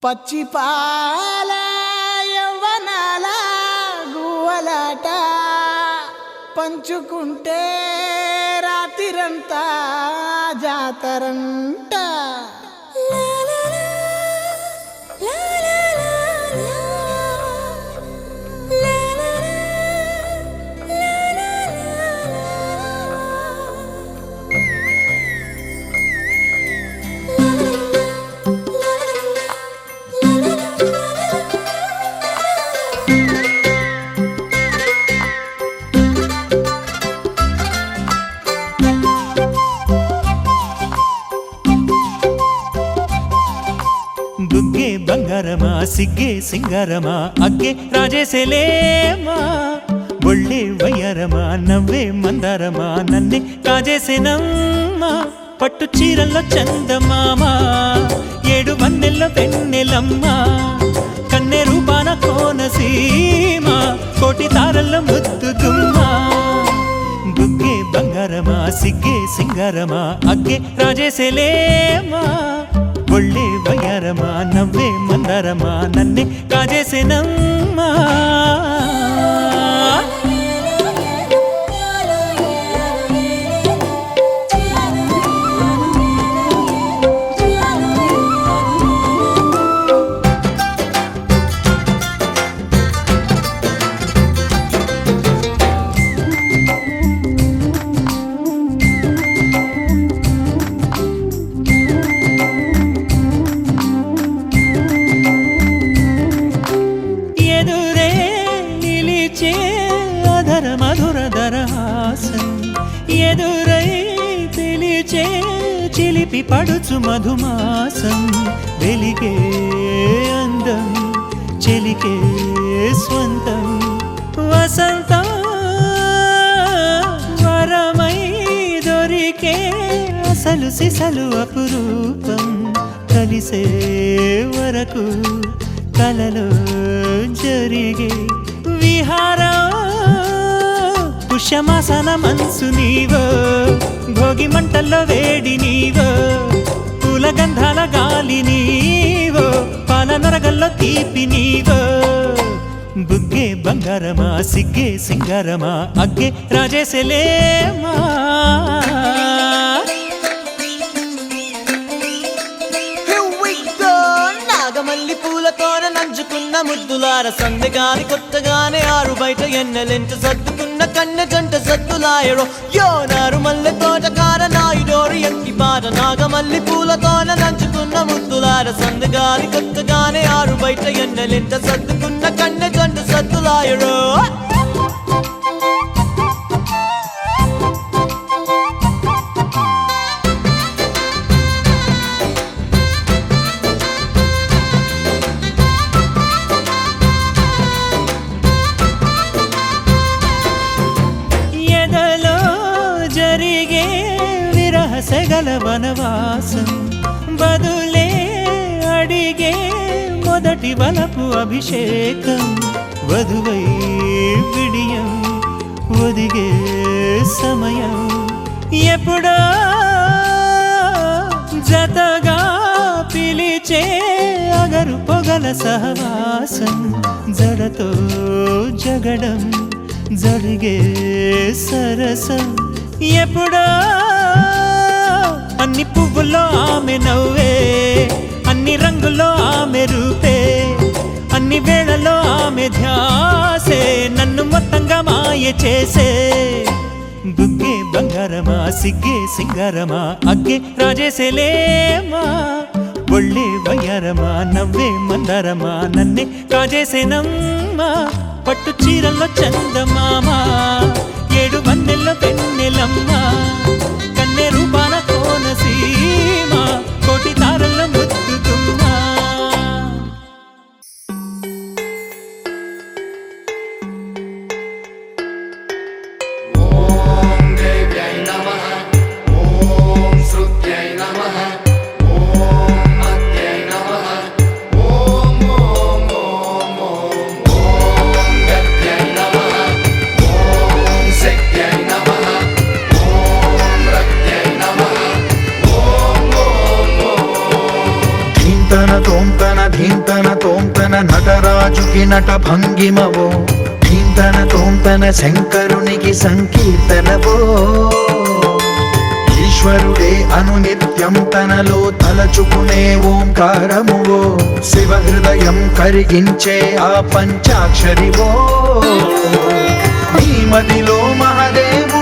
పచ్చి పాల యవ్వనాల గువ్వలాట పంచుకుంటే రాత్రిరంతా జాతరంట. బుగ్గే బంగారమా సిగ్గే సింగారమా అగ్గే రాజేసేలేమా ఒళ్ళే వయ్యారమా నవ్వే మందారమా నన్నే కాజేసేనమ్మా పట్టు చీరల్లో చందమామా ఏడు వన్నెల్లో వెన్నెలమ్మా కన్నె రూపాన కోనసీమా కోటి తారల్లో ముద్దుగుమ్మా బుగ్గే బంగారమా సిగ్గే సింగారమా అగ్గే రాజేసేలేమా ఒళ్ళే వయ్యారమా నవ్వే మందారమా నన్నే కాజేసేనమ్మా. ఎదురై పిలిచే చిలిపి పడుచు మధుమాసం వెలిగే అందం చెలికే స్వంతం వసంతం వరమై దొరికే అసలు సిసలు అపురూపం కలిసే వరకు కలలో జరిగే విహారం పుష్యమాసన మనసు నీవో భోగి మంటల్లో వేడి నీవో పూల గంధాల గాలి నీవో పాల నరగల్లో తీపి నీవో బుగ్గే బంగారమా సిగ్గే సింగారమా అగ్గే రాజేసేలేమా. నాగమల్లి పూలతోన నంచుకున్న ముద్దులార సందగాని కొత్తగానే ఆరు బయట ఎన్నెలెంట సర్దుకున్న కన్నె జంట సద్దులాయరో యో నారు మల్లె తోటకార నాయుడోరు ఎక్కి పాట నాగమల్లి పూలతోన నంచుకున్న ముద్దులార సందగాని కొత్తగానే ఆరు బయట ఎన్నెలెంట సర్దుకున్న కన్నె జంట సద్దులాయరో. సెగల వనవాసం బదులే అడిగే మొదటి వలపు అభిషేకం వధువై విడియం ఒదిగే సమయం ఎప్పుడో జతగా పిలిచే అగరు పొగల సహవాసం జడతో జగడం జరిగే సరసం ఎప్పుడో అన్ని పువ్వుల్లో ఆమె నవ్వే అన్ని రంగుల్లో ఆమె రూపే అన్ని వేళలో ఆమె ధ్యాసే నన్ను మొత్తంగా మాయ చేసే బుగ్గే బంగారమా సిగ్గే సింగారమా అగ్గే రాజేసేలేమా ఒళ్ళే వయ్యారమా నవ్వే మందారమా నన్నే కాజేసేనమ్మా పట్టు చీరల్లో చందమామా ఏడు వన్నెల్లో వెన్నెలమ్మా కన్నె రూపాన కోనసీమా కోటి తారల్లో ముద్దుగుమ్మా. ధీంతన తోంతన ధీంతన తోంతన నటరాజుకి నట భంగిమవో ధీంతన తోంతన శంకరునికి సంకీర్తనవో ఈశ్వరుడే అనునిత్యం తనలో తలచుకునే ఓంకారమువో శివ హృదయం కరిగించే ఆ పంచాక్షరివో నీ మదిలో మహదేవు